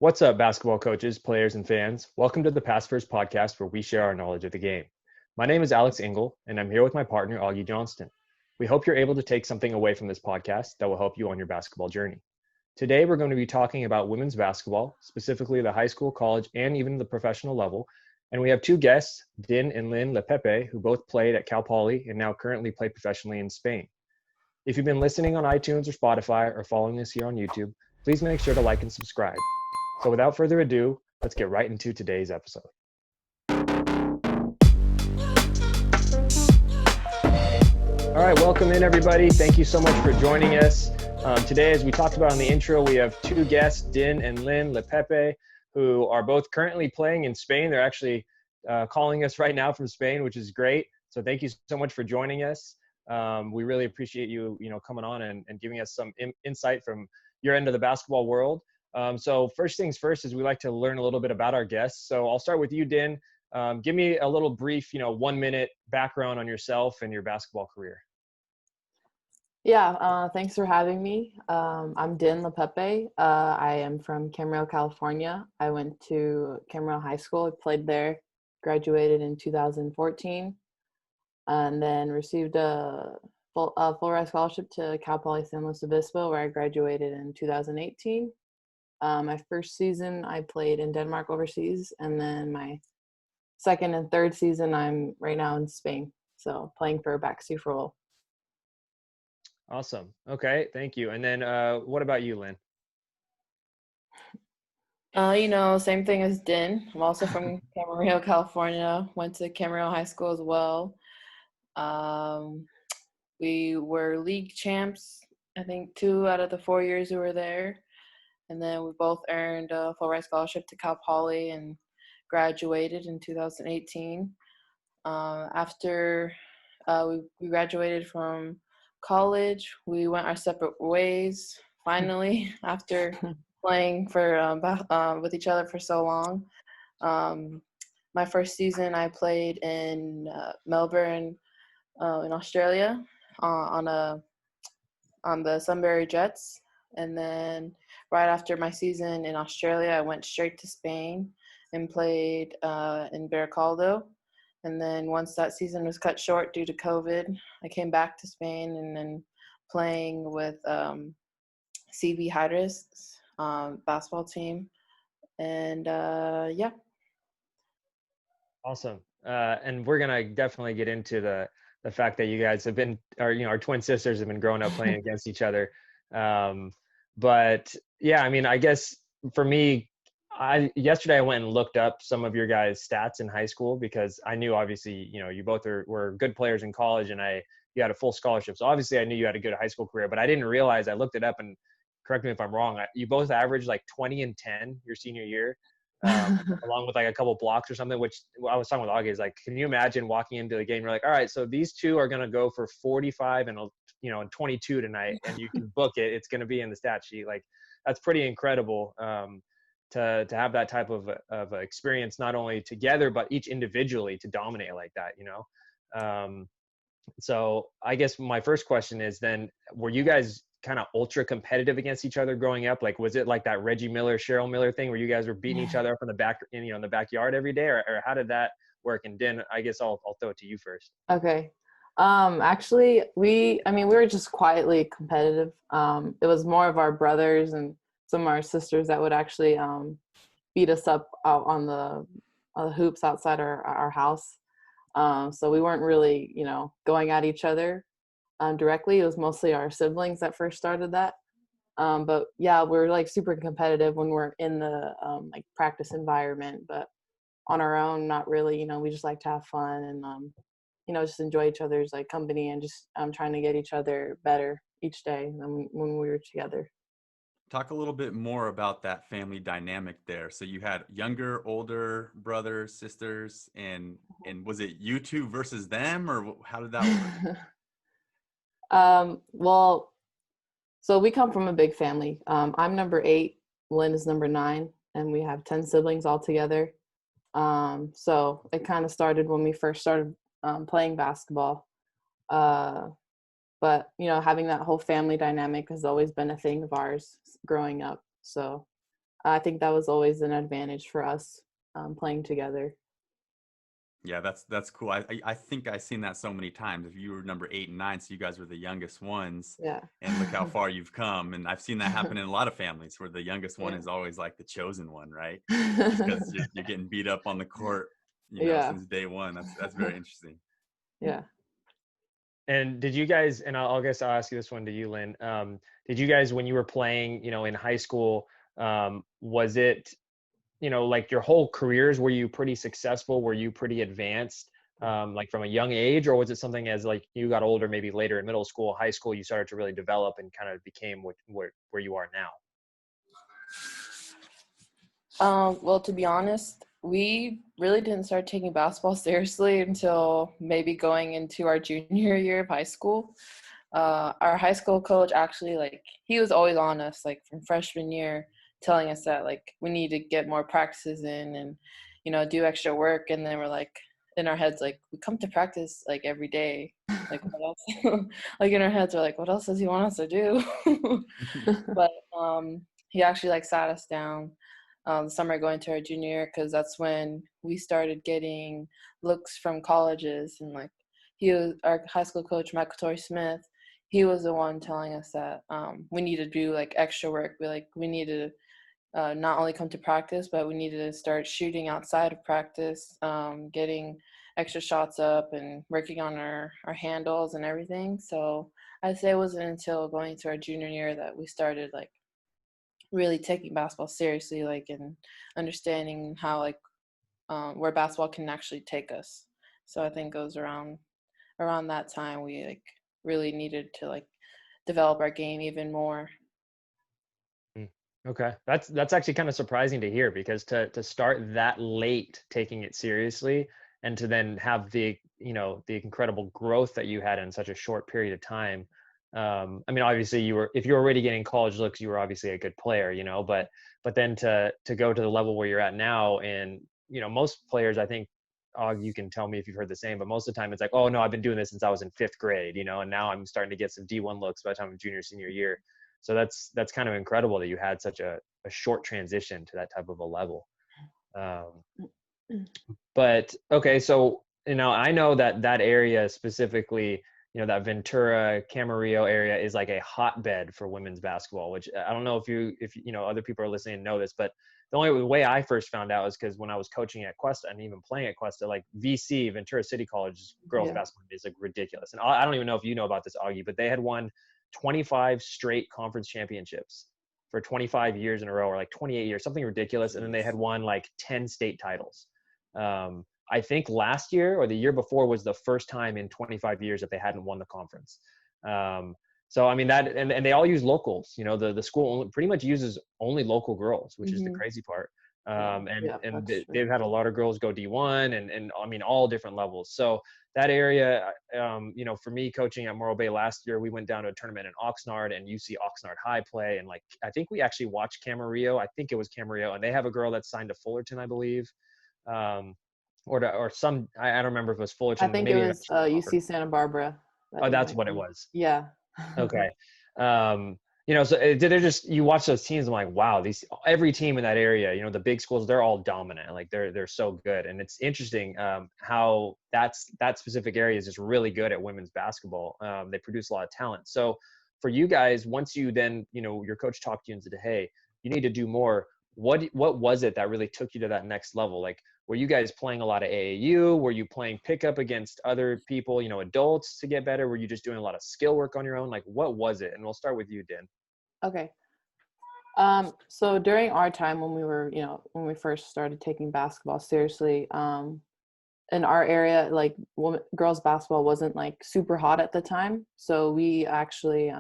What's up, basketball coaches, players, and fans? Welcome to the Pass First podcast, where we share our knowledge of the game. My name is Alex Engel, and I'm here with my partner, Augie Johnston. We hope you're able to take something away from this podcast that will help you on your basketball journey. Today, we're going to be talking about women's basketball, specifically the high school, college, and even the professional level. And we have two guests, Din and Lynn Lepepe, who both played at Cal Poly and now currently play professionally in Spain. If you've been listening on iTunes or Spotify or following us here on YouTube, please make sure to like and subscribe. So without further ado, let's get right into today's episode. All right, welcome in everybody. Thank you so much for joining us. Today, as we talked about in the intro, we have two guests, Din and Lynn Lepepe, who are both currently playing in Spain. They're actually calling us right now from Spain, which is great. So thank you so much for joining us. We really appreciate you, coming on and giving us some insight from your end of the basketball world. So first things first is we like to learn a little bit about our guests. So I'll start with you, Din. Give me a little brief, 1 minute background on yourself and your basketball career. Yeah, thanks for having me. I'm Din Lepepe. I am from Camarillo, California. I went to Camarillo High School. I played there, graduated in 2014, and then received a full ride scholarship to Cal Poly San Luis Obispo, where I graduated in 2018. My first season, I played in Denmark overseas, and then my second and third season, I'm right now in Spain, so playing for a backseat role. Awesome. Okay, thank you. And then what about you, Lynn? Same thing as Din. I'm also from Camarillo, California. Went to Camarillo High School as well. We were league champs, I think 2 out of the 4 years we were there. And then we both earned a full ride scholarship to Cal Poly and graduated in 2018. After we graduated from college, we went our separate ways, finally, after playing for with each other for so long. My first season, I played in Melbourne, in Australia, on the Sunbury Jets. And then right after my season in Australia, I went straight to Spain and played in Baracaldo. And then once that season was cut short due to COVID, I came back to Spain and then playing with CV Hydras basketball team. And yeah. Awesome. And we're going to definitely get into the fact that you guys have been, our twin sisters have been growing up playing against each other. But yeah, I guess for me, yesterday I went and looked up some of your guys' stats in high school because I knew obviously, you both were good players in college and you had a full scholarship. So obviously I knew you had a good high school career, but I didn't realize, I looked it up, and correct me if I'm wrong, you both averaged like 20 and 10 your senior year, along with like a couple blocks or something, which I was talking with Augie, is like, can you imagine walking into the game, you're like, all right, so these two are going to go for 45 and 22 tonight, and you can book it. It's going to be in the stat sheet. Like, that's pretty incredible to have that type of experience, not only together, but each individually to dominate like that, So I guess my first question is then, were you guys kind of ultra competitive against each other growing up? Like, was it like that Reggie Miller, Cheryl Miller thing where you guys were beating each other up in the back, in the backyard every day, or how did that work? And Din, I guess I'll throw it to you first. Okay. Actually, we were just quietly competitive. It was more of our brothers and some of our sisters that would actually beat us up out on the hoops outside our house. So we weren't really, going at each other directly. It was mostly our siblings that first started that. But yeah, we're like super competitive when we're in the like practice environment, but on our own, not really. We just like to have fun and just enjoy each other's like company and just trying to get each other better each day when we were together. Talk a little bit more about that family dynamic there. So you had younger, older brothers, sisters, and was it you two versus them, or how did that work? Well, so we come from a big family. I'm number 8, Lynn is number 9, and we have 10 siblings all together. So it kind of started when we first started playing basketball. But, having that whole family dynamic has always been a thing of ours growing up. So I think that was always an advantage for us playing together. Yeah, that's cool. I think I've seen that so many times. If you were number 8 and 9, so you guys were the youngest ones, Yeah. and look how far you've come. And I've seen that happen in a lot of families where the youngest one Yeah. is always like the chosen one, right? Just because you're getting beat up on the court, Yeah. since day one. That's very interesting. Yeah. And did you guys, and I guess I'll ask you this one to you, Lynn. Did you guys, when you were playing, in high school, was it, like your whole careers, were you pretty successful? Were you pretty advanced, like from a young age, or was it something as like you got older, maybe later in middle school, high school, you started to really develop and kind of became where you are now? Well, to be honest, we really didn't start taking basketball seriously until maybe going into our junior year of high school. Our high school coach actually, like, he was always on us, like, from freshman year, telling us that, like, we need to get more practices in and, do extra work. And then we're like, in our heads, like, we come to practice, like, every day. Like, what else? Like, in our heads, we're like, what else does he want us to do? But he actually, like, sat us down the summer going to our junior year, because that's when we started getting looks from colleges. And, like, he was our high school coach, Michael Torrey Smith. He was the one telling us that we need to do, like, extra work. We need to not only come to practice, but we needed to start shooting outside of practice, getting extra shots up and working on our handles and everything. So I'd say it wasn't until going to our junior year that we started, like, really taking basketball seriously, like, and understanding how, like, where basketball can actually take us. So I think it was around that time we, like, really needed to, like, develop our game even more. Okay. That's actually kind of surprising to hear, because to start that late taking it seriously and to then have the incredible growth that you had in such a short period of time. I mean, obviously if you were already getting college looks, you were obviously a good player, but then to go to the level where you're at now, and most players, I think, you can tell me if you've heard the same, but most of the time it's like, oh no, I've been doing this since I was in 5th grade, and now I'm starting to get some D1 looks by the time I'm junior, senior year. So that's kind of incredible that you had such a short transition to that type of a level. But okay, so I know that area specifically, that Ventura, Camarillo area is like a hotbed for women's basketball, which I don't know if other people are listening and know this, but the only way I first found out is because when I was coaching at Cuesta and even playing at Cuesta, like VC, Ventura City College girls basketball is like ridiculous. And I don't even know if you know about this, Augie, but they had won 25 straight conference championships for 25 years in a row, or like 28 years, something ridiculous. And then they had won like 10 state titles. I think last year or the year before was the first time in 25 years that they hadn't won the conference. So I mean that, and they all use locals. The school pretty much uses only local girls, which is the crazy part. They've had a lot of girls go D1 and I mean all different levels. So that area, for me coaching at Morro Bay last year, we went down to a tournament in Oxnard and UC Oxnard High play, and like I think we actually watched Camarillo. I think it was Camarillo, and they have a girl that's signed to Fullerton, I believe. Or some, I don't remember if it was Fullerton. I think maybe it was UC Santa Barbara. Oh, that's what it was. Yeah. Okay. So they're just, you watch those teams, I'm like, wow, every team in that area, the big schools, they're all dominant. Like they're so good. And it's interesting how that specific area is just really good at women's basketball. They produce a lot of talent. So for you guys, once you then, your coach talked to you and said, hey, you need to do more. What was it that really took you to that next level? Like, were you guys playing a lot of AAU? Were you playing pickup against other people, adults, to get better? Were you just doing a lot of skill work on your own? Like, what was it? And we'll start with you, Din. Okay. So during our time when when we first started taking basketball seriously, in our area, like girls basketball wasn't like super hot at the time. So we actually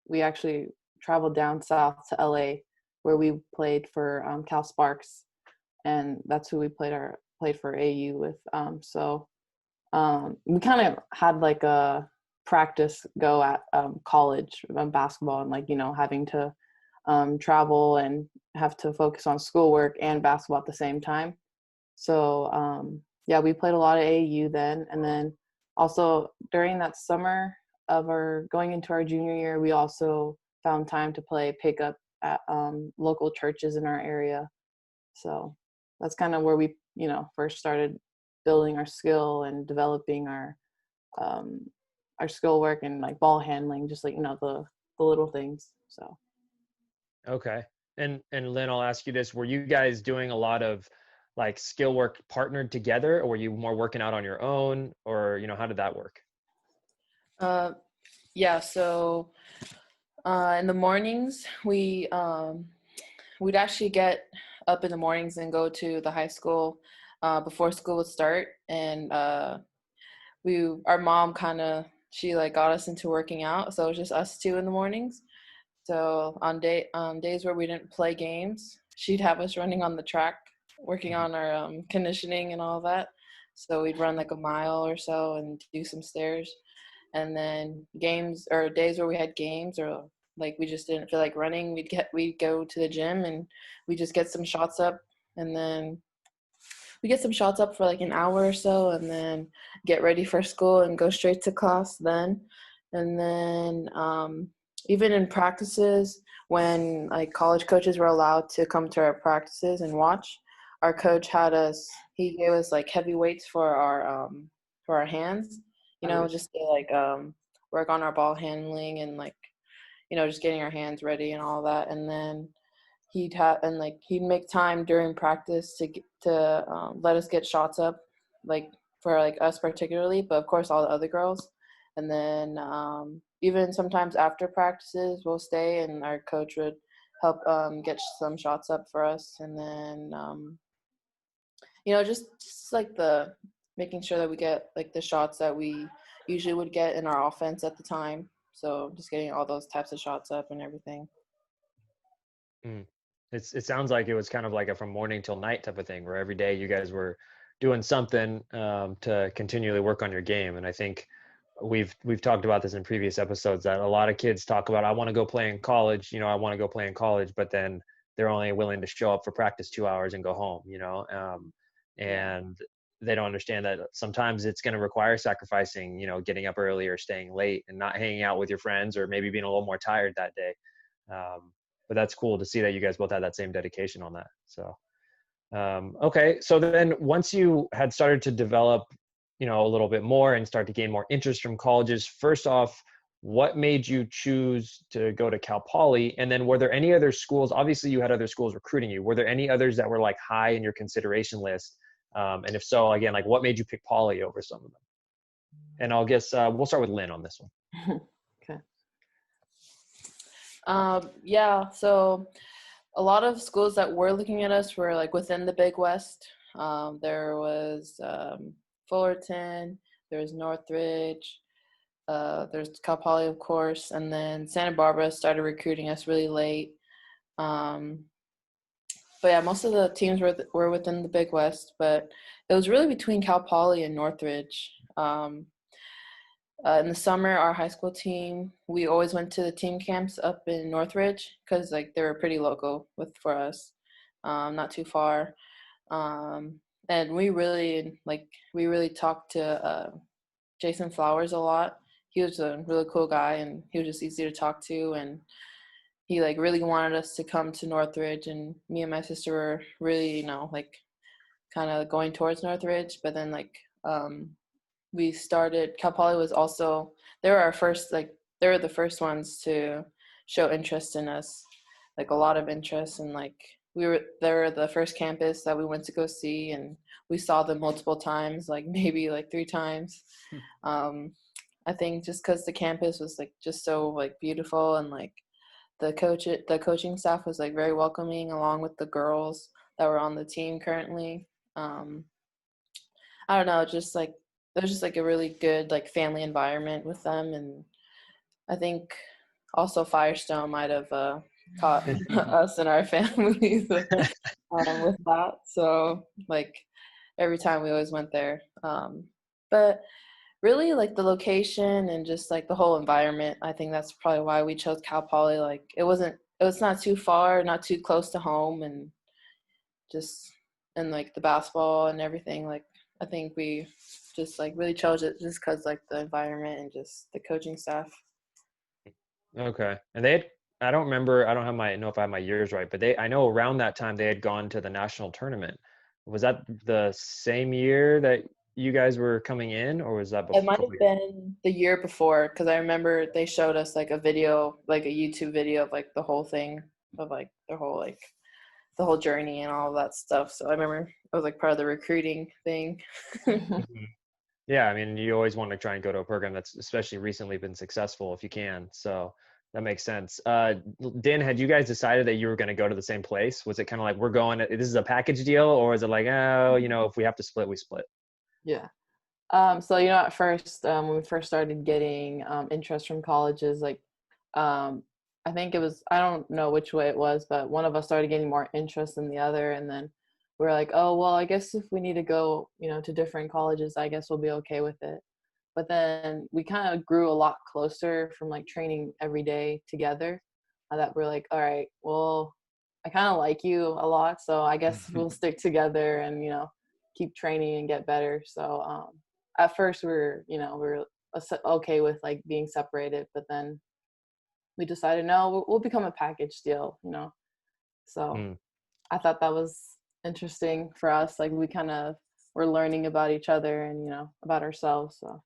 we actually traveled down south to LA, where we played for Cal Sparks, and that's who we played for AU with. We kind of had like a practice go at college basketball, and like having to travel and have to focus on schoolwork and basketball at the same time. So we played a lot of AAU then, and then also during that summer of going into our junior year, we also found time to play pickup at local churches in our area. So that's kind of where we, first started building our skill and developing our skill work and like ball handling, just like, the little things. So. Okay. And Lynn, I'll ask you this. Were you guys doing a lot of like skill work partnered together, or were you more working out on your own, or, how did that work? Yeah. So in the mornings, we'd actually get up in the mornings and go to the high school before school would start. And our mom she like got us into working out. So it was just us two in the mornings. So on days where we didn't play games, she'd have us running on the track, working on our conditioning and all that. So we'd run like a mile or so and do some stairs. And then games or days where we had games or like we just didn't feel like running, we'd go to the gym and we just get some shots up, and then we get some shots up for like an hour or so, and then get ready for school and go straight to class then. And then even in practices, when like college coaches were allowed to come to our practices and watch, our coach he gave us like heavy weights for our hands, just to like work on our ball handling and like, just getting our hands ready and all that. And then he'd make time during practice to let us get shots up, like for like us particularly, but of course all the other girls. And then even sometimes after practices, we'll stay and our coach would help get some shots up for us. And then just like the making sure that we get like the shots that we usually would get in our offense at the time. So just getting all those types of shots up and everything. It sounds like it was kind of like a from morning till night type of thing, where every day you guys were doing something to continually work on your game. And I think we've talked about this in previous episodes, that a lot of kids talk about, I want to go play in college, I want to go play in college, but then they're only willing to show up for practice 2 hours and go home, and they don't understand that sometimes it's going to require sacrificing, getting up early or staying late and not hanging out with your friends, or maybe being a little more tired that day. But that's cool to see that you guys both had that same dedication on that. So, okay. So then once you had started to develop, a little bit more and start to gain more interest from colleges, first off, what made you choose to go to Cal Poly? And then were there any other schools? Obviously you had other schools recruiting you. Were there any others that were like high in your consideration list? And if so, again, like what made you pick Poly over some of them? And I'll guess we'll start with Lynn on this one. Okay. Yeah, so a lot of schools that were looking at us were like within the Big West. There was Fullerton, there was Northridge, there's Cal Poly, of course, and then Santa Barbara started recruiting us really late. But yeah, most of the teams were within the Big West, but it was really between Cal Poly and Northridge. In the summer, our high school team, we always went to the team camps up in Northridge because like they were pretty local for us, not too far. And we really talked to Jason Flowers a lot. He was a really cool guy, and he was just easy to talk to, and he like really wanted us to come to Northridge, and me and my sister were really, like kind of going towards Northridge. But then we started, Cal Poly was also, they were the first ones to show interest in us, like a lot of interest. And like they were the first campus that we went to go see, and we saw them multiple times, like maybe like 3 times. I think just because the campus was like just so like beautiful, and like the coaching staff was like very welcoming, along with the girls that were on the team currently. I don't know, just like there was just like a really good like family environment with them. And I think also Firestone might have caught us and our families with that. So like every time we always went there. But really like the location and just like the whole environment, I think that's probably why we chose Cal Poly. Like it was not too far, not too close to home, and like the basketball and everything. Like I think we just like really chose it just because like the environment and just the coaching staff. Okay. And they had I don't remember. I don't have know if I have my years right, but I know around that time they had gone to the national tournament. Was that the same year that you guys were coming in, or was that It might before? have been the year before, because I remember they showed us like a video, like a YouTube video of like the whole thing of like the whole journey and all of that stuff. So I remember it was like part of the recruiting thing. Mhm. Yeah, I mean, you always want to try and go to a program that's especially recently been successful if you can. So that makes sense. Dan, had you guys decided that you were going to go to the same place? Was it kind of like we're going? This is a package deal, or is it like, oh, if we have to split, we split? Yeah. So at first, when we first started getting interest from colleges, like um, I think it was, I don't know which way it was, but one of us started getting more interest than the other, and then we were like, oh well, I guess if we need to go, to different colleges, I guess we'll be okay with it. But then we kind of grew a lot closer from like training every day together. That we're like, all right, well, I kind of like you a lot, so I guess we'll stick together and keep training and get better. So at first we were okay with like being separated, but then we decided no, we'll become a package deal. So Mm. I thought that was interesting for us. Like we kind of were learning about each other and about ourselves. So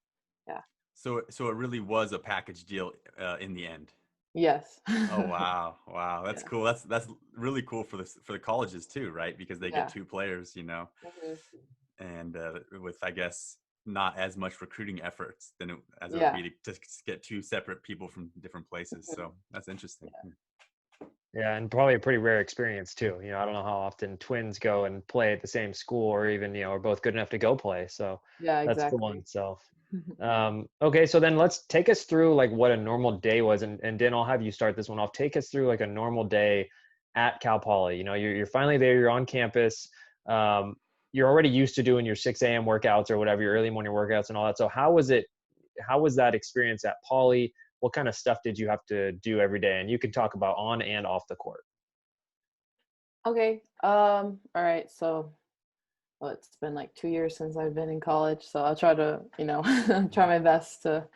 yeah. So it really was a package deal in the end. Yes. Oh wow, wow, that's Yeah. cool. That's really cool for the colleges too, right? Because they get Yeah. two players, Mhm. and with I guess not as much recruiting efforts as it would Yeah. be to get two separate people from different places. Mhm. So that's interesting. Yeah, and probably a pretty rare experience too. I don't know how often twins go and play at the same school, or even are both good enough to go play. So Yeah, that's cool in exactly. itself. Okay, so then let's take us through like what a normal day was, and Dan, I'll have you start this one off. Take us through like a normal day at Cal Poly. You're finally there, you're on campus. Um, you're already used to doing your 6 a.m. workouts or whatever, your early morning workouts and all that. So how was it? How was that experience at Poly? What kind of stuff did you have to do every day? And you can talk about on and off the court. Okay. All right. So, well, it's been like 2 years since I've been in college, so I'll try to, try my best to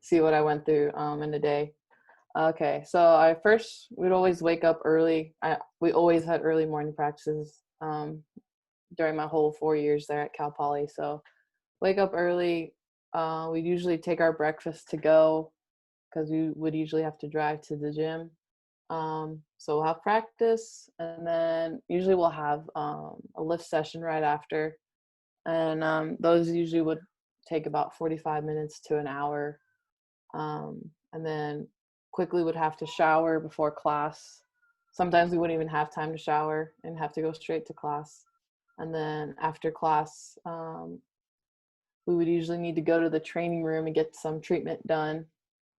see what I went through in a day. Okay. So we'd always wake up early. We always had early morning practices during my whole 4 years there at Cal Poly. So wake up early. We'd usually take our breakfast to go because we would usually have to drive to the gym. So we'll have practice, and then usually we'll have a lift session right after, and those usually would take about 45 minutes to an hour. And then quickly would have to shower before class. Sometimes we wouldn't even have time to shower and have to go straight to class. And then after class, we would usually need to go to the training room and get some treatment done,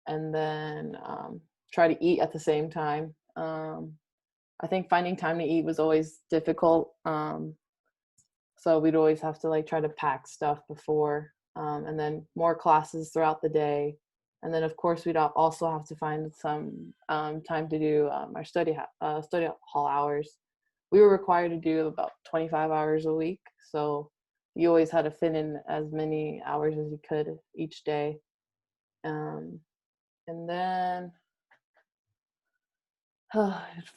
and then try to eat at the same time. I think finding time to eat was always difficult. So we'd always have to like try to pack stuff before, and then more classes throughout the day. And then of course we'd also have to find some time to do our study hall hours. We were required to do about 25 hours a week. So you always had to fit in as many hours as you could each day. Um, and then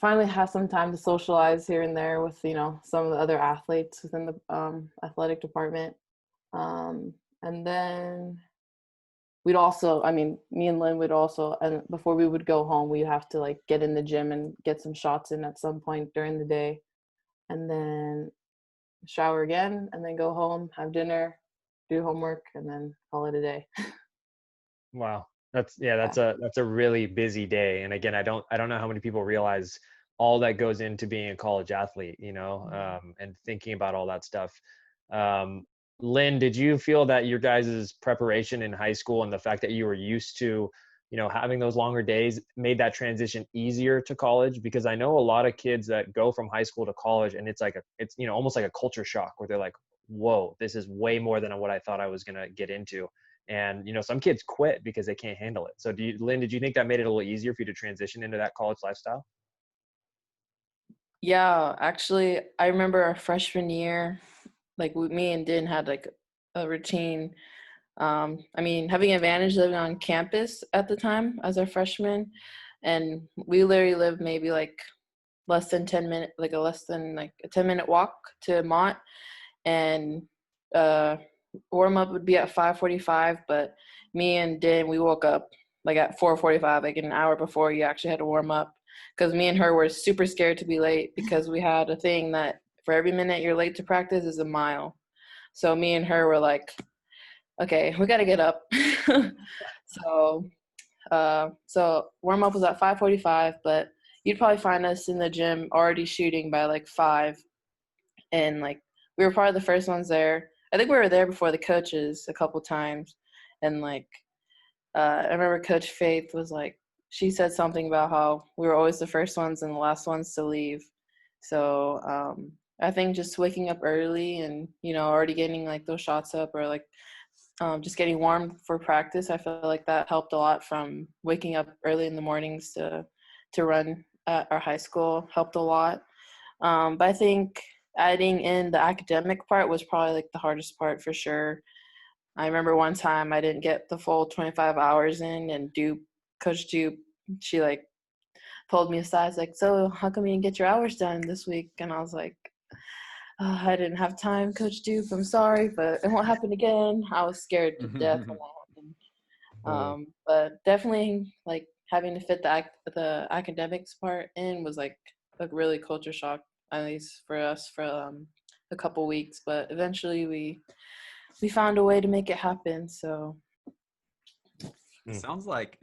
finally have some time to socialize here and there with some of the other athletes within the athletic department. And then we'd also, I mean, me and Lynn would also, and before we would go home, we'd have to like get in the gym and get some shots in at some point during the day, and then shower again, and then go home, have dinner, do homework, and then call it a day. Wow. That's yeah, Yeah. that's a really busy day. And again, I don't know how many people realize all that goes into being a college athlete, Mhm. and thinking about all that stuff. Um, Lynn, did you feel that your guys' preparation in high school and the fact that you were used to, having those longer days made that transition easier to college? Because I know a lot of kids that go from high school to college and it's almost like a culture shock where they're like, whoa, this is way more than what I thought I was gonna get into. And some kids quit because they can't handle it. So Lynn, did you think that made it a little easier for you to transition into that college lifestyle? Yeah, actually, I remember our freshman year, like me and Din had like a routine. I mean, having advantage living on campus at the time as a freshman, and we literally lived maybe like less than 10-minute walk to Mont, and warm up would be at 5:45. But me and Dan, we woke up like at 4:45, like an hour before you actually had to warm up, because me and her were super scared to be late, because we had a thing that for every minute you're late to practice is a mile. So me and her were like, okay, we got to get up. So warm up was at 5:45, but you'd probably find us in the gym already shooting by like 5, and like we were probably the first ones there. I think we were there before the coaches a couple times, and like I remember Coach Faith was like, she said something about how we were always the first ones and the last ones to leave. So I think just waking up early and already getting like those shots up, or like just getting warm for practice, I feel like that helped a lot. From waking up early in the mornings to run at our high school helped a lot. But I think adding in the academic part was probably like the hardest part for sure. I remember one time I didn't get the full 25 hours in, and Coach Dupe, she like pulled me aside, like, so how come you didn't get your hours done this week? And I was like, oh, I didn't have time, Coach Dupe. I'm sorry, but it won't happen again. I was scared to death when that happened. But definitely, like, having to fit the academics part in was like a really culture shock, at least for us, for a couple weeks. But eventually, we found a way to make it happen. So it sounds like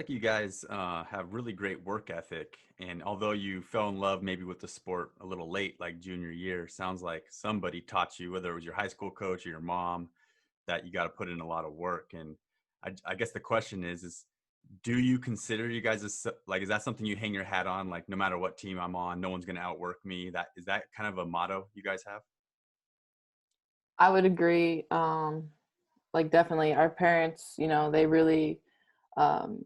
you guys have really great work ethic, and although you fell in love maybe with the sport a little late, like junior year, sounds like somebody taught you, whether it was your high school coach or your mom, that you got to put in a lot of work. And I guess the question is do you consider you guys like, is that something you hang your hat on, like no matter what team I'm on, no one's going to outwork me? Is that kind of a motto you guys have? I would agree. Like definitely our parents, they really um,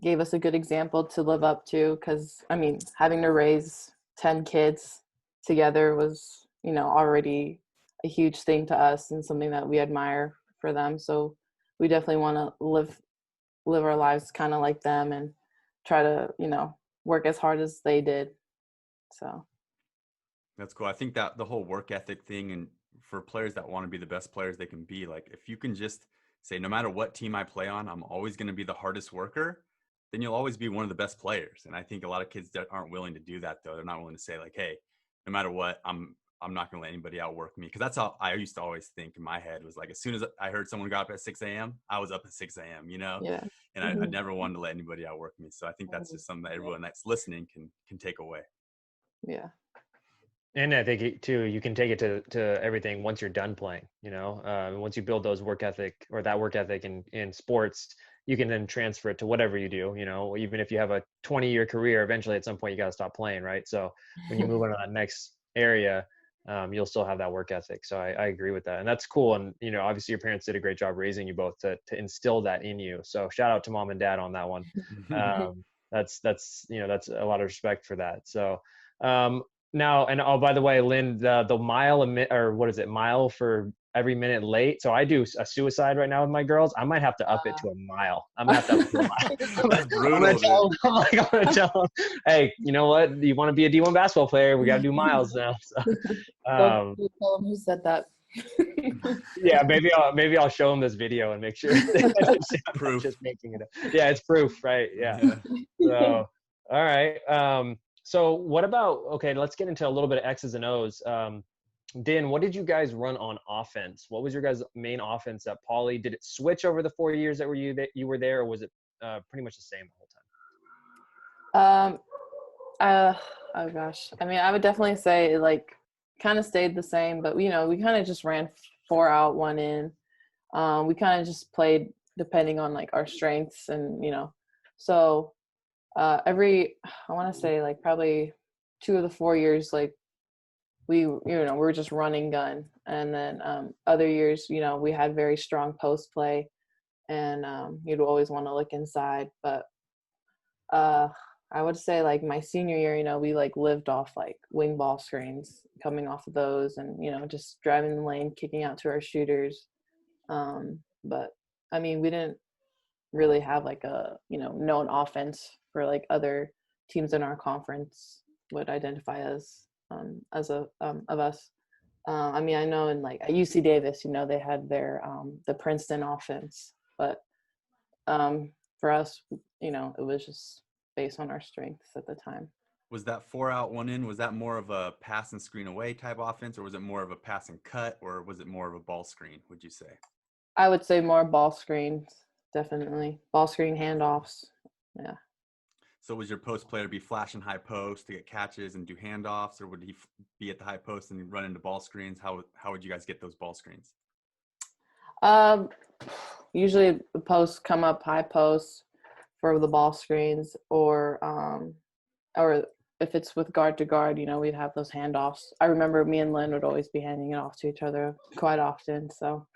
gave us a good example to live up to, because I mean, having to raise 10 kids together was, already a huge thing to us and something that we admire for them. So we definitely want to live our lives kind of like them, and try to, work as hard as they did. So That's cool. I think that the whole work ethic thing, and for players that want to be the best players they can be, like if you can just say, no matter what team I play on, I'm always going to be the hardest worker, then you'll always be one of the best players. And I think a lot of kids that aren't willing to do that, though, they're not willing to say like, hey, no matter what, I'm not going to let anybody outwork me. Because that's how I used to always think in my head, was like, as soon as I heard someone got up at 6 a.m., I was up at 6 a.m., yeah. and I never wanted to let anybody outwork me. So I think that's just something that everyone that's listening can take away. Yeah. And I think too, you can take it to everything once you're done playing. Once you build those work ethic, or that work ethic in sports, you can then transfer it to whatever you do. Even if you have a 20-year career, eventually at some point you got to stop playing, right? So when you move on to that next area, you'll still have that work ethic. So I agree with that, and that's cool. And obviously your parents did a great job raising you both to instill that in you. So shout out to mom and dad on that one. That's a lot of respect for that. So. Now, and oh, by the way, Lynn, the mile for every minute late. So I do a suicide right now with my girls. I might have to up it to a mile. I'm gonna have to up it to a mile. That's brutal. I'm gonna tell them, hey, you know what? You want to be a D1 basketball player? We got to do miles now. So, Don't tell them who said that. yeah, maybe I'll show them this video and make sure I'm not just making it up. Yeah, it's proof, right? Yeah. So, all right. So what about, okay, let's get into a little bit of X's and O's. Dan, what did you guys run on offense? What was your guys' main offense at Poly? Did it switch over the 4 years that you were there, or was it pretty much the same the whole time? Oh gosh. I mean, I would definitely say it like kind of stayed the same, but we kind of just ran 4 out, 1 in. We kind of just played depending on like our strengths, and so I want to say like probably 2 of the 4 years, like we were just running gun, and then other years, we had very strong post play, and you'd always want to look inside. But I would say like my senior year, we like lived off like wing ball screens, coming off of those, and just driving the lane, kicking out to our shooters. But I mean, we didn't really have like a known offense for like other teams in our conference would identify as of us. I mean, I know in like at UC Davis, you know, they had their the Princeton offense, but for us, you know, it was just based on our strengths at the time. Was that 4 out, 1 in? Was that more of a pass and screen away type offense, or was it more of a pass and cut, or was it more of a ball screen, would you say? I would say more ball screens, definitely. Ball screen handoffs. Yeah. So was your post player be flashing high post to get catches and do handoffs, or would he be at the high post and run into ball screens? How would you guys get those ball screens? Usually the posts come up high posts for the ball screens, or if it's with guard to guard, you know, we'd have those handoffs. I remember me and Lynn would always be handing it off to each other quite often. So.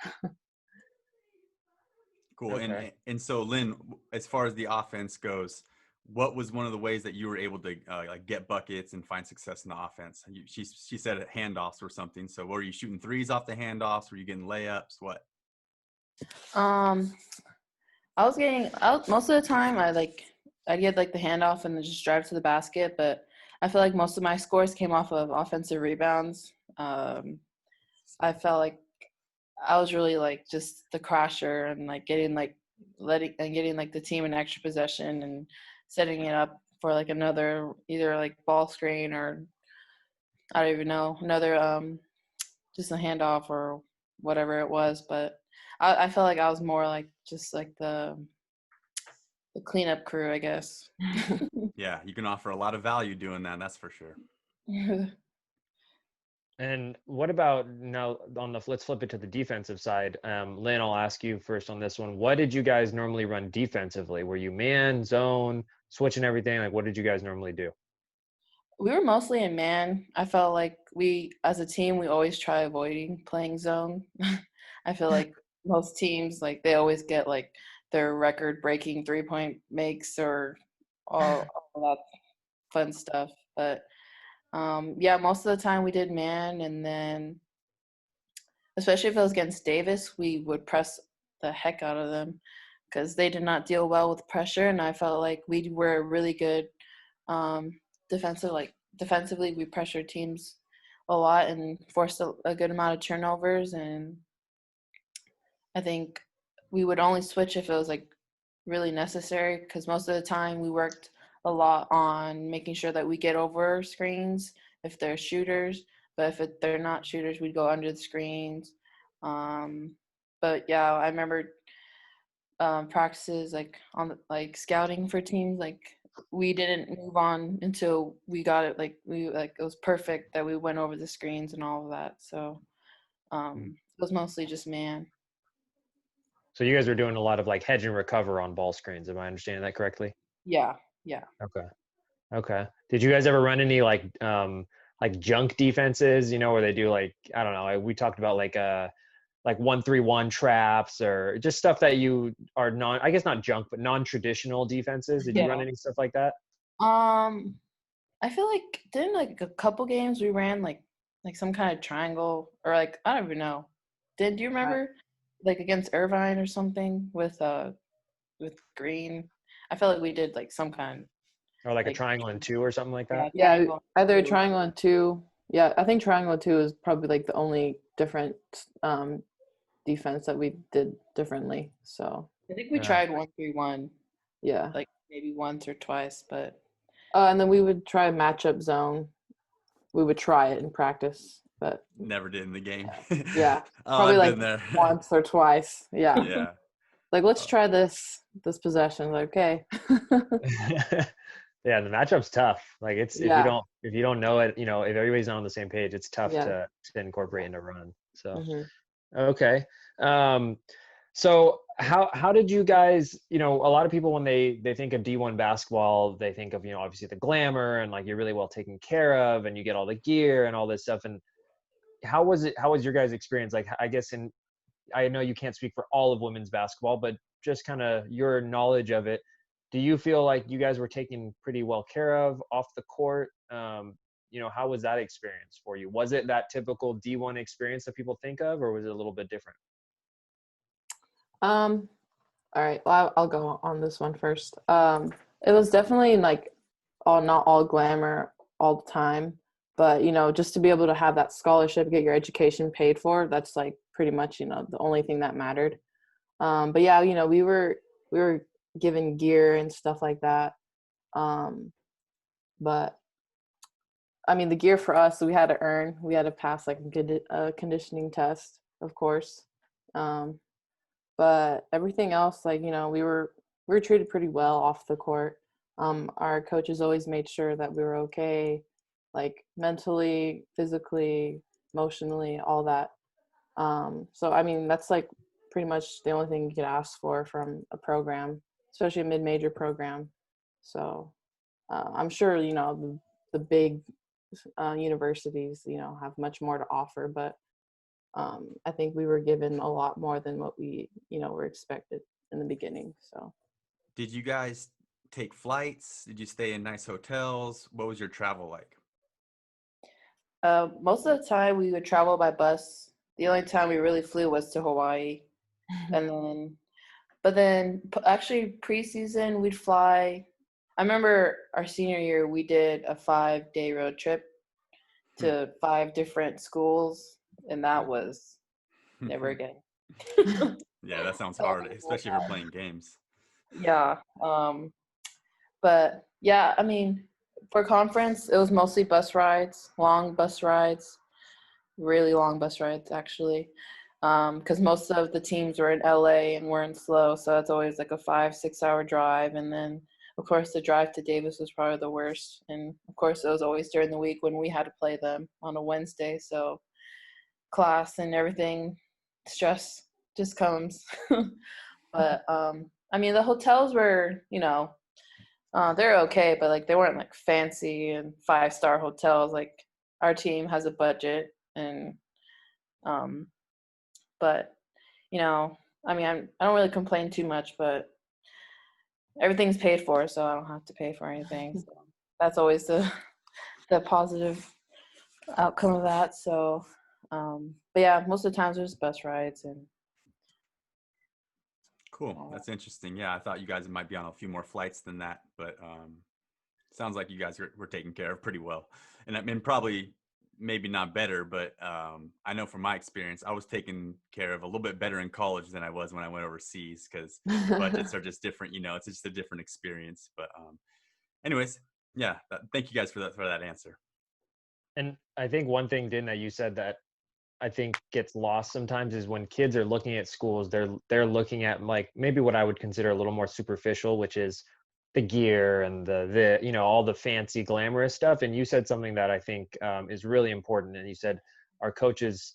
Cool. Okay. And so Lynn, as far as the offense goes, what was one of the ways that you were able to like get buckets and find success in the offense? She said handoffs or something. So were you shooting threes off the handoffs? Were you getting layups? What? I was getting out most of the time. I'd get like the handoff and then just drive to the basket. But I feel like most of my scores came off of offensive rebounds. I felt like I was really like just the crasher and like getting like the team an extra possession and setting it up for like another either like ball screen or I don't even know another just a handoff or whatever it was. But I felt like I was more like just like the cleanup crew, I guess. Yeah, you can offer a lot of value doing that. That's for sure. And what about now let's flip it to the defensive side. Lynn, I'll ask you first on this one. What did you guys normally run defensively? Were you man, zone, switching everything? Like, what did you guys normally do? We were mostly in man. I felt like we, as a team, we always try avoiding playing zone. I feel like most teams, like they always get like their record-breaking 3-point makes or all that fun stuff. But yeah, most of the time we did man, and then especially if it was against Davis, we would press the heck out of them because they did not deal well with pressure, and I felt like we were really good defensively. We pressured teams a lot and forced a good amount of turnovers, and I think we would only switch if it was like really necessary because most of the time we worked a lot on making sure that we get over screens if they're shooters, but if they're not shooters, we'd go under the screens. But yeah, I remember practices like on like scouting for teams, like we didn't move on until we got it it was perfect that we went over the screens and all of that. So it was mostly just man. So you guys were doing a lot of like hedge and recover on ball screens. Am I understanding that correctly? Yeah. Okay. Did you guys ever run any like junk defenses, you know, where they do like, I don't know, we talked about like 1-3-1 traps or just stuff that you are I guess not junk, but non-traditional defenses. Did you run any stuff like that? I feel like didn't like a couple games we ran like some kind of triangle or like I don't even know. Do you remember like against Irvine or something with Green? I felt like we did like some kind Or like a triangle and 2 or something like that? Yeah, either a triangle and 2. Yeah, I think triangle and 2 is probably like the only different defense that we did differently. So I think we tried 1-3-1. Yeah. Like maybe once or twice, but and then we would try matchup zone. We would try it in practice, but never did in the game. Yeah. Probably Probably like there. once or twice. Yeah. Yeah. Like let's try this possession. Like, okay. Yeah, the matchup's tough. Like if you don't know it, you know, if everybody's not on the same page, it's tough to incorporate into run. So okay. So how did you guys, you know, a lot of people when they think of D1 basketball, they think of, you know, obviously the glamour and like you're really well taken care of and you get all the gear and all this stuff. And how was your guys' experience? Like, I guess I know you can't speak for all of women's basketball, but just kind of your knowledge of it. Do you feel like you guys were taken pretty well care of off the court? You know, how was that experience for you? Was it that typical D1 experience that people think of, or was it a little bit different? All right. Well, I'll go on this one first. It was definitely like not all glamour all the time, but just to be able to have that scholarship, get your education paid for, that's like pretty much the only thing that mattered. But yeah, we were given gear and stuff like that. But I mean, the gear for us, we had to pass like a conditioning test, of course. Um, but everything else, like we were treated pretty well off the court. Our coaches always made sure that we were okay, like mentally, physically, emotionally, all that. So I mean, that's like pretty much the only thing you could ask for from a program, especially a mid-major program. So I'm sure the big universities have much more to offer, but I think we were given a lot more than what we were expected in the beginning. So Did you guys take flights? Did you stay in nice hotels? What was your travel like? Most of the time we would travel by bus. The only time we really flew was to Hawaii. And then, but then actually preseason we'd fly. I remember our senior year we did a 5-day road trip to 5 different schools, and that was never again. Yeah, that sounds That was hard, a whole especially if you're playing games. Yeah. But yeah, I mean, for conference, it was mostly bus rides, long bus rides, really long bus rides actually. Because most of the teams were in LA and we're in SLO, so it's always like a 5-6 hour drive. And then, of course, the drive to Davis was probably the worst. And of course, it was always during the week when we had to play them on a Wednesday. So class and everything, stress just comes. But I mean, the hotels were, they're okay, but like they weren't like fancy and 5-star hotels. Like our team has a budget, and um, but I mean, I don't really complain too much, but everything's paid for, so I don't have to pay for anything. So that's always the positive outcome of that. So, but yeah, most of the times there's bus rides and Cool. all That's interesting. Yeah, I thought you guys might be on a few more flights than that, but sounds like you guys were taken care of pretty well. And I mean, probably maybe not better, but I know from my experience, I was taken care of a little bit better in college than I was when I went overseas because the budgets are just different. It's just a different experience. But anyways, yeah, thank you guys for that answer. And I think one thing, Din, that you said that I think gets lost sometimes is when kids are looking at schools, they're looking at like maybe what I would consider a little more superficial, which is the gear and the all the fancy glamorous stuff. And you said something that I think is really important. And you said our coaches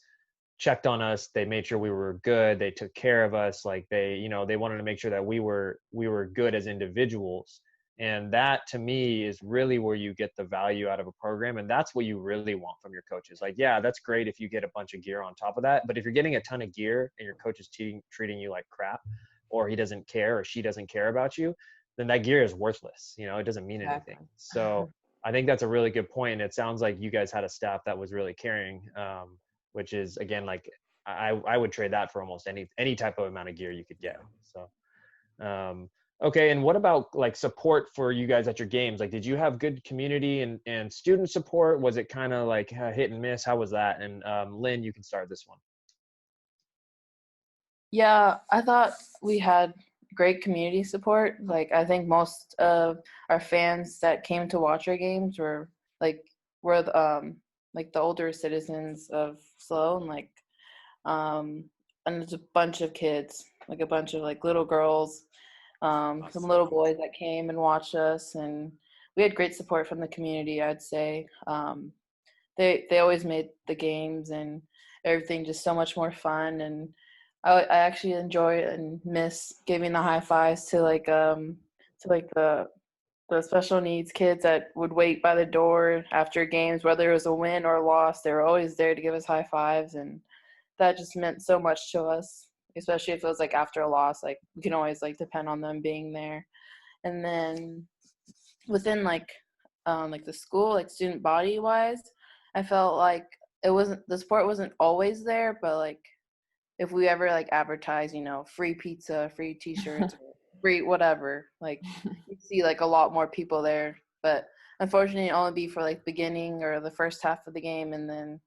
checked on us, they made sure we were good, they took care of us, like they wanted to make sure that we were good as individuals. And that to me is really where you get the value out of a program, and that's what you really want from your coaches. Like, yeah, that's great if you get a bunch of gear on top of that, but if you're getting a ton of gear and your coach is treating you like crap, or he doesn't care or she doesn't care about you, then that gear is worthless. It doesn't mean anything. So I think that's a really good point, and it sounds like you guys had a staff that was really caring, which is again, like I would trade that for almost any type of amount of gear you could get. So okay, and what about like support for you guys at your games? Like, did you have good community and student support? Was it kind of like hit and miss? How was that? And Lynn, you can start this one. Yeah, I thought we had great community support. Like I think most of our fans that came to watch our games were like the older citizens of SLO, and and there's a bunch of kids, like a bunch of like little girls, some little boys that came and watched us, and we had great support from the community, I'd say. They always made the games and everything just so much more fun, and I actually enjoy and miss giving the high fives to the special needs kids that would wait by the door after games, whether it was a win or a loss. They were always there to give us high fives, and that just meant so much to us, especially if it was like after a loss. Like we can always like depend on them being there. And then within like the school, like student body wise, I felt like the sport wasn't always there, but like if we ever like advertise, free pizza, free t-shirts, great, whatever. Like you see like a lot more people there, but unfortunately it'd only be for like beginning or the first half of the game, and then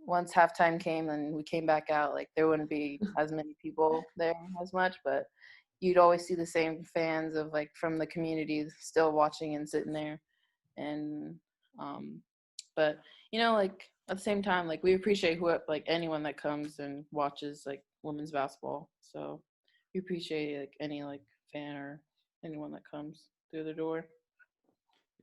once halftime came and we came back out, like there wouldn't be as many people there as much, but you'd always see the same fans of like from the community still watching and sitting there. And but like at the same time, like we appreciate who like anyone that comes and watches like women's basketball. So we appreciate like any like fan or anyone that comes through the door.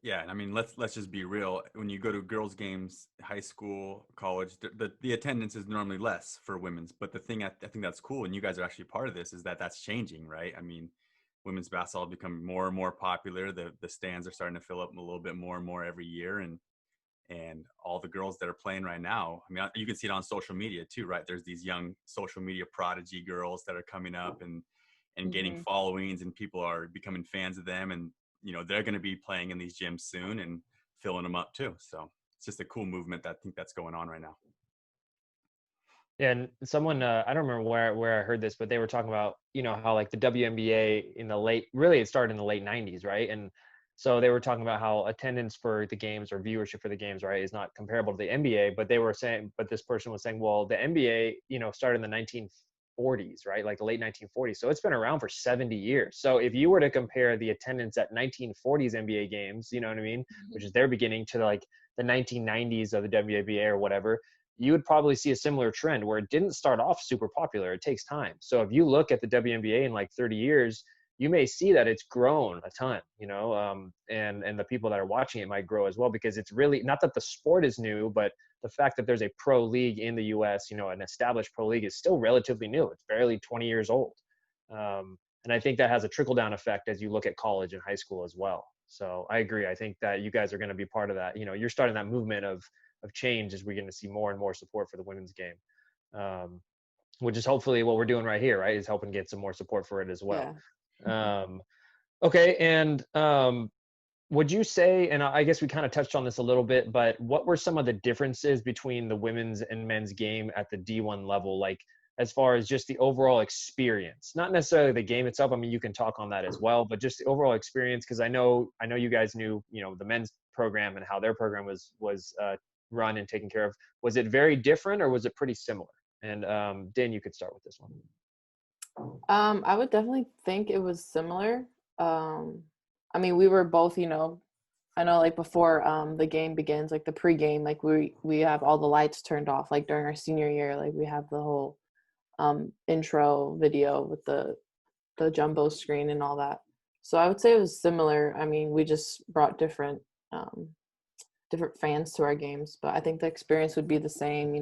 Yeah, and I mean, let's just be real. When you go to girls' games, high school, college, the attendance is normally less for women's. But the thing I think that's cool, and you guys are actually part of this, is that that's changing, right? I mean, women's basketball become more and more popular. The stands are starting to fill up a little bit more and more every year, and all the girls that are playing right now. I mean, you can see it on social media too, right? There's these young social media prodigy girls that are coming up and gaining followings, and people are becoming fans of them, and they're going to be playing in these gyms soon and filling them up too. So it's just a cool movement that I think that's going on right now. Yeah, and someone I don't remember where I heard this, but they were talking about how like the WNBA in the really it started in the late 90s, right? And so they were talking about how attendance for the games or viewership for the games, right, is not comparable to the NBA. But they were saying, but this person was saying, well, the NBA started in the 1940s, right, like the late 1940s. So it's been around for 70 years. So if you were to compare the attendance at 1940s NBA games, you know what I mean, which is their beginning, to like the 1990s of the WNBA or whatever, you would probably see a similar trend where it didn't start off super popular. It takes time. So if you look at the WNBA in like 30 years, you may see that it's grown a ton, and the people that are watching it might grow as well, because it's really not that the sport is new, but the fact that there's a pro league in the US, an established pro league, is still relatively new. It's barely 20 years old. And I think that has a trickle down effect as you look at college and high school as well. So I agree. I think that you guys are going to be part of that. You're starting that movement of change as we're going to see more and more support for the women's game, which is hopefully what we're doing right here, right, is helping get some more support for it as well. Yeah. Okay. And would you say, and I guess we kind of touched on this a little bit, but what were some of the differences between the women's and men's game at the D1 level, like as far as just the overall experience, not necessarily the game itself? I mean, you can talk on that as well, but just the overall experience, because I know you guys knew, the men's program and how their program was run and taken care of. Was it very different, or was it pretty similar? And Dan, you could start with this one. I would definitely think it was similar. I mean, we were both, I know like before the game begins, like the pregame, like we have all the lights turned off, like during our senior year, like we have the whole intro video with the jumbo screen and all that. So I would say it was similar. I mean, we just brought different fans to our games, but I think the experience would be the same.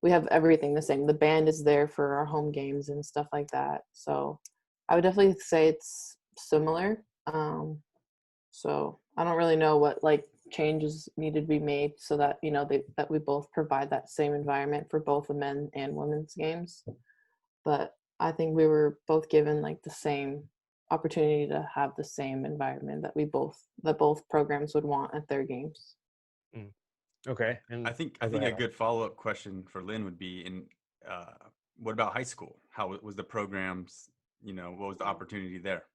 We have everything the same. The band is there for our home games and stuff like that. So I would definitely say it's similar. So I don't really know what like changes needed to be made so that that we both provide that same environment for both the men and women's games. But I think we were both given like the same opportunity to have the same environment that both programs would want at their games. Okay. And I think a good follow-up question for Lynn would be, what about high school? How was the programs, what was the opportunity there?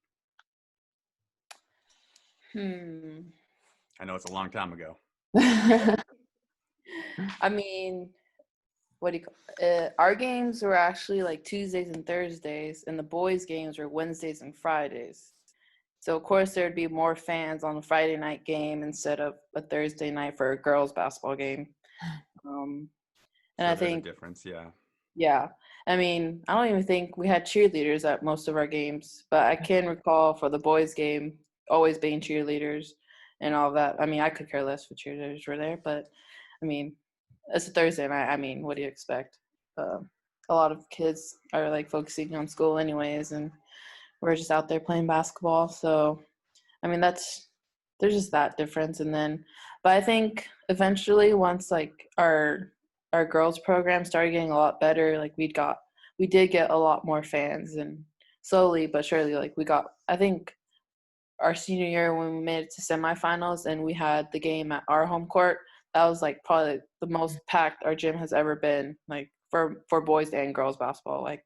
I know it's a long time ago. I mean, what do you call our games were actually like Tuesdays and Thursdays, and the boys' games were Wednesdays and Fridays. So of course there'd be more fans on a Friday night game instead of a Thursday night for a girls' basketball game. And so I think a difference, yeah. Yeah. I mean, I don't even think we had cheerleaders at most of our games, but I can recall for the boys' game always being cheerleaders and all that. I mean, I could care less if cheerleaders were there, but I mean, it's a Thursday night. I mean, what do you expect? A lot of kids are like focusing on school anyways, and we're just out there playing basketball. So, I mean, there's just that difference. And then, but I think eventually once like our girls program started getting a lot better, like we did get a lot more fans, and slowly but surely, like I think our senior year when we made it to semifinals and we had the game at our home court, that was like probably the most packed our gym has ever been, like for boys and girls basketball. Like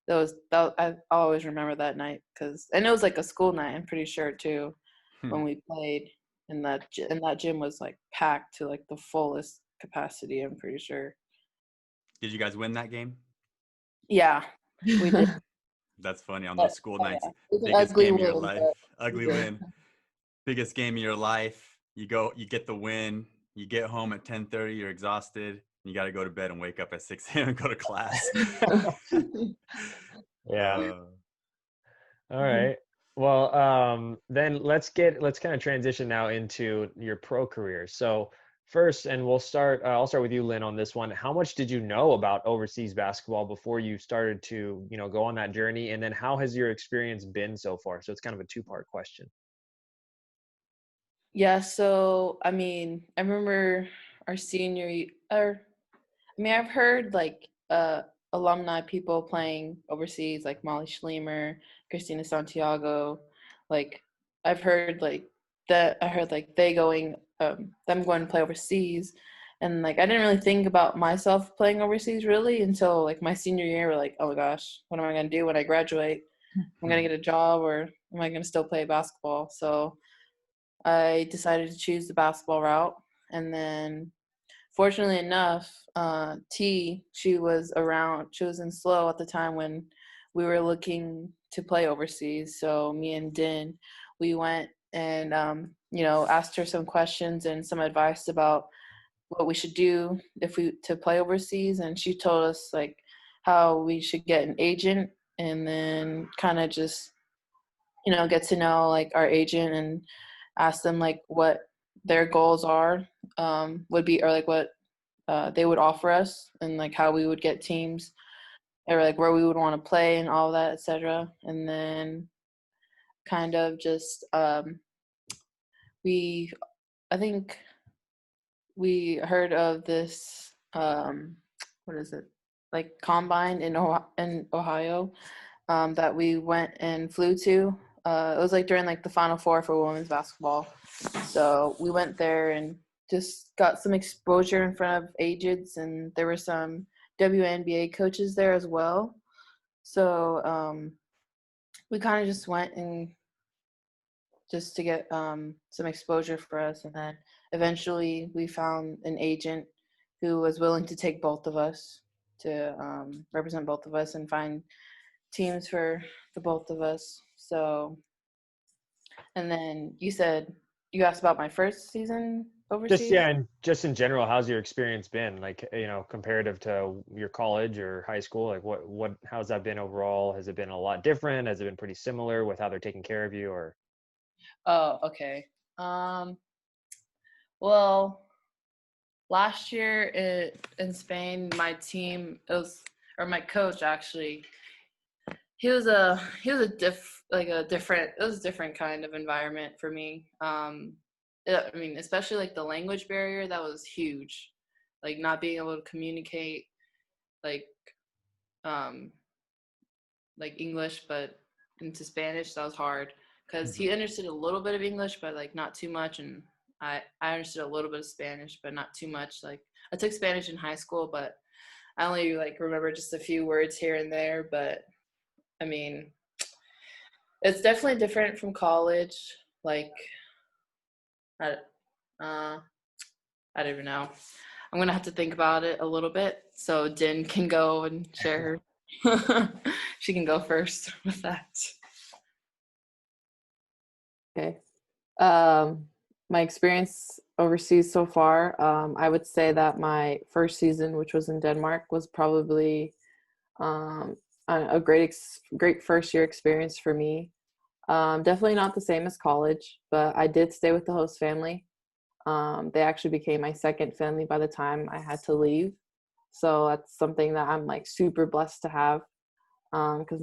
I always remember that night and it was like a school night. I'm pretty sure too when we played, and that gym was like packed to like the fullest capacity. I'm pretty sure. Did you guys win that game? Yeah, we did. That's funny. On But, those school oh, nights, yeah. It was an biggest ugly game of your win, life, but we ugly did. win, biggest game of your life. You get the win. You get home at 10:30. You're exhausted. You got to go to bed and wake up at 6 a.m. and go to class. Yeah. All right. Well, then let's kind of transition now into your pro career. So first, and I'll start with you, Lynn, on this one. How much did you know about overseas basketball before you started to, go on that journey? And then how has your experience been so far? So it's kind of a two-part question. Yeah, so I remember our I've heard like alumni people playing overseas, like Molly Schlemer, Christina Santiago. Like I've heard like that. I heard like them going to play overseas, and like I didn't really think about myself playing overseas really until like my senior year. We're like, oh my gosh, what am I gonna do when I graduate? I'm gonna get a job, or am I gonna still play basketball? So I decided to choose the basketball route, and then fortunately enough, she was around. She was in SLO at the time when we were looking to play overseas. So me and Din, we went and asked her some questions and some advice about what we should do to play overseas, and she told us like how we should get an agent, and then kind of just get to know like our agent and ask them like what their goals are would be, or like what they would offer us, and like how we would get teams, or like where we would want to play and all that, etc. And then kind of just we I think we heard of this what is it, like combine in Ohio that we went and flew to. It was like during like the Final Four for women's basketball. So we went there and just got some exposure in front of agents, and there were some WNBA coaches there as well. So we kind of just went and just to get some exposure for us, and then eventually we found an agent who was willing to take both of us to represent both of us and find teams for the both of us. So, and then you asked about my first season Just, overseas. yeah, and just in general, how's your experience been? Like, comparative to your college or high school, like how's that been overall? Has it been a lot different? Has it been pretty similar with how they're taking care of you, or? Oh, okay. Well, last year in Spain, my team my coach actually. He was a different. It was a different kind of environment for me. Especially like the language barrier, that was huge. Like not being able to communicate, like um, like English, but into Spanish, that was hard. Because he understood a little bit of English, but like not too much, and I understood a little bit of Spanish, but not too much. Like I took Spanish in high school, but I only like remember just a few words here and there. But I mean, it's definitely different from college. Like, I, I don't even know. I'm gonna have to think about it a little bit so Din can go and share her. She can go first with that. Okay. My experience overseas so far, I would say that my first season, which was in Denmark, was probably a great first year experience for me. Definitely not the same as college, but I did stay with the host family. They actually became my second family by the time I had to leave. So that's something that I'm like super blessed to have, because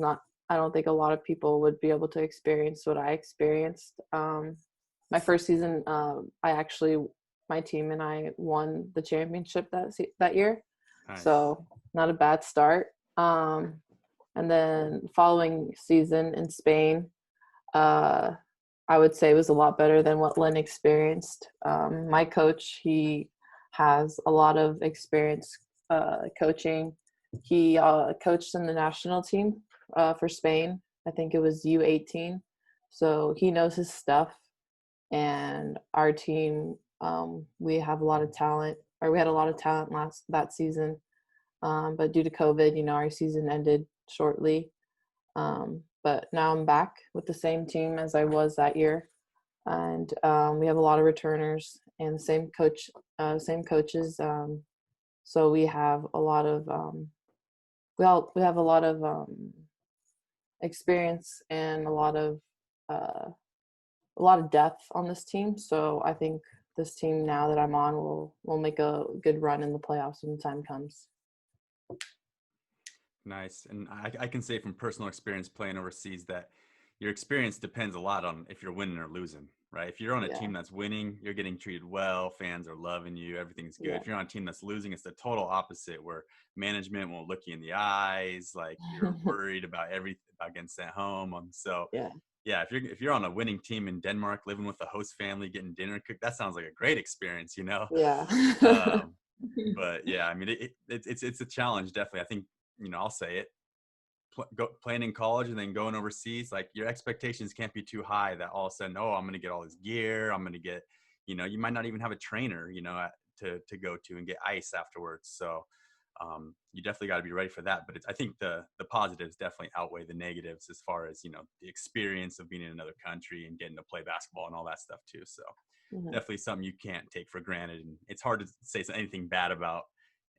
I don't think a lot of people would be able to experience what I experienced. My first season, my team and I won the championship that year. Nice. So not a bad start. And then following season in Spain, I would say it was a lot better than what Lynn experienced. My coach, he has a lot of experience coaching. He coached in the national team for Spain. I think it was U18. So he knows his stuff. And our team, we have a lot of talent, or we had a lot of talent that season. But due to COVID, our season ended shortly. But now I'm back with the same team as I was that year. And we have a lot of returners and the same coaches. So we have a lot of we have a lot of experience and a lot of depth on this team. So I think this team now that I'm on will make a good run in the playoffs when the time comes. Nice. And I can say from personal experience playing overseas that your experience depends a lot on if you're winning or losing, right? If you're on a team that's winning, you're getting treated well, fans are loving you, everything's good. If you're on a team that's losing, it's the total opposite, where management won't look you in the eyes, like you're worried about everything, about getting sent home. So if you're on a winning team in Denmark, living with the host family, getting dinner cooked, that sounds like a great experience, Yeah. But yeah, I mean, it's a challenge, definitely. I think, I'll say it, playing in college and then going overseas, like your expectations can't be too high that all of a sudden, I'm going to get all this gear. I'm going to get, you might not even have a trainer, to go to and get ice afterwards. So you definitely got to be ready for that. But I think the positives definitely outweigh the negatives as far as, the experience of being in another country and getting to play basketball and all that stuff too. So definitely something you can't take for granted. And it's hard to say anything bad about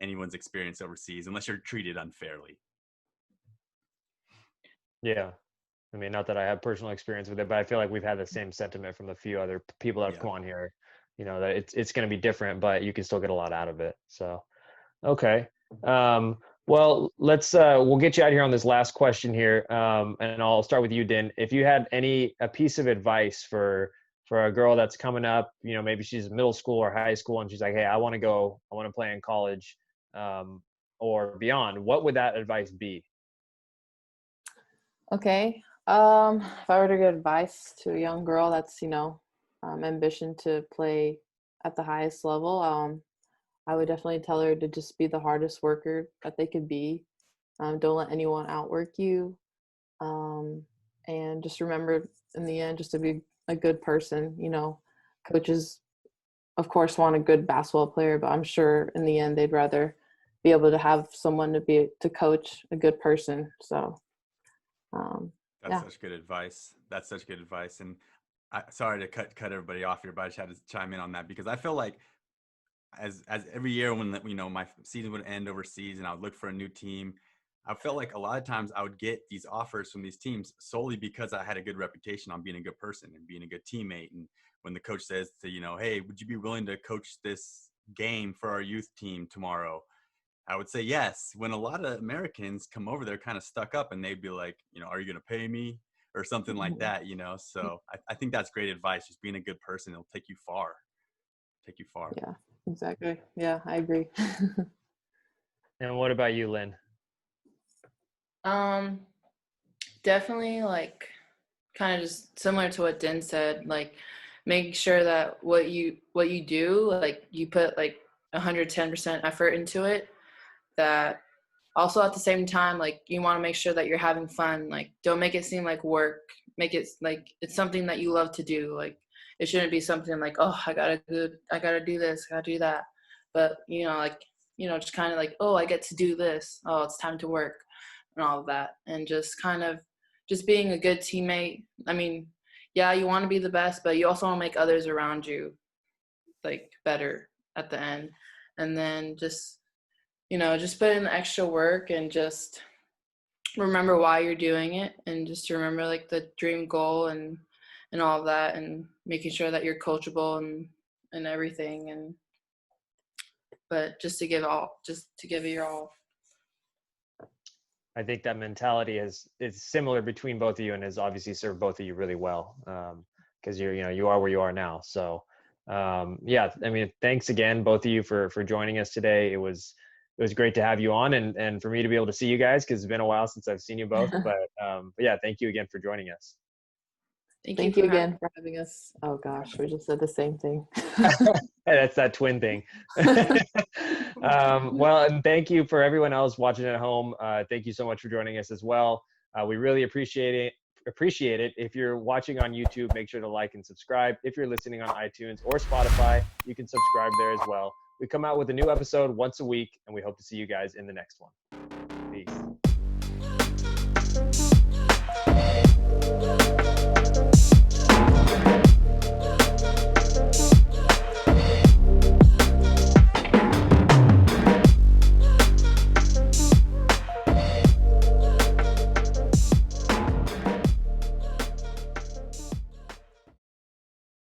anyone's experience overseas unless you're treated unfairly. Yeah. I mean, not that I have personal experience with it, but I feel like we've had the same sentiment from a few other people that have come on here, that it's going to be different, but you can still get a lot out of it. So, okay. Well, we'll get you out here on this last question here. And I'll start with you, Din. If you had a piece of advice for a girl that's coming up, maybe she's middle school or high school and she's like, hey, I want to play in college, or beyond, what would that advice be? Okay. If I were to give advice to a young girl that's, ambition to play at the highest level, I would definitely tell her to just be the hardest worker that they could be. Don't let anyone outwork you. And just remember in the end, just to be a good person. Coaches, of course, want a good basketball player, but I'm sure in the end they'd rather be able to have someone to coach a good person. So that's such good advice. That's such good advice. And sorry to cut everybody off here, but I just had to chime in on that because I feel like as every year when my season would end overseas and I would look for a new team, I felt like a lot of times I would get these offers from these teams solely because I had a good reputation on being a good person and being a good teammate. And when the coach says to, hey, would you be willing to coach this game for our youth team tomorrow? I would say yes. When a lot of Americans come over, they're kind of stuck up and they'd be like, are you going to pay me or something like that, So I think that's great advice. Just being a good person, it'll take you far. Yeah, exactly. Yeah, I agree. And what about you, Lynn? Definitely like kind of just similar to what Din said, like make sure that what you do, like you put like 110% effort into it. That also at the same time, like you want to make sure that you're having fun. Like don't make it seem like work. Make it like it's something that you love to do. Like it shouldn't be something like, oh, I gotta do this, I gotta do that. But just kind of like, oh, I get to do this. Oh, it's time to work and all of that. And just kind of just being a good teammate. I mean, yeah, you want to be the best, but you also want to make others around you like better at the end. And then just put in the extra work and just remember why you're doing it, and just to remember like the dream goal and all of that, and making sure that you're coachable and everything. But just to give it your all. I think that mentality is similar between both of you and has obviously served both of you really well, because you are where you are now. So I mean, thanks again, both of you for joining us today. It was great to have you on and for me to be able to see you guys, because it's been a while since I've seen you both. But yeah, thank you again for joining us. Thank you again for having us. Oh gosh, we just said the same thing. That's that twin thing. Well, and thank you for everyone else watching at home. Thank you so much for joining us as well. We really appreciate it. If you're watching on YouTube, make sure to like and subscribe. If you're listening on iTunes or Spotify, you can subscribe there as well. We come out with a new episode once a week, and we hope to see you guys in the next one. Peace.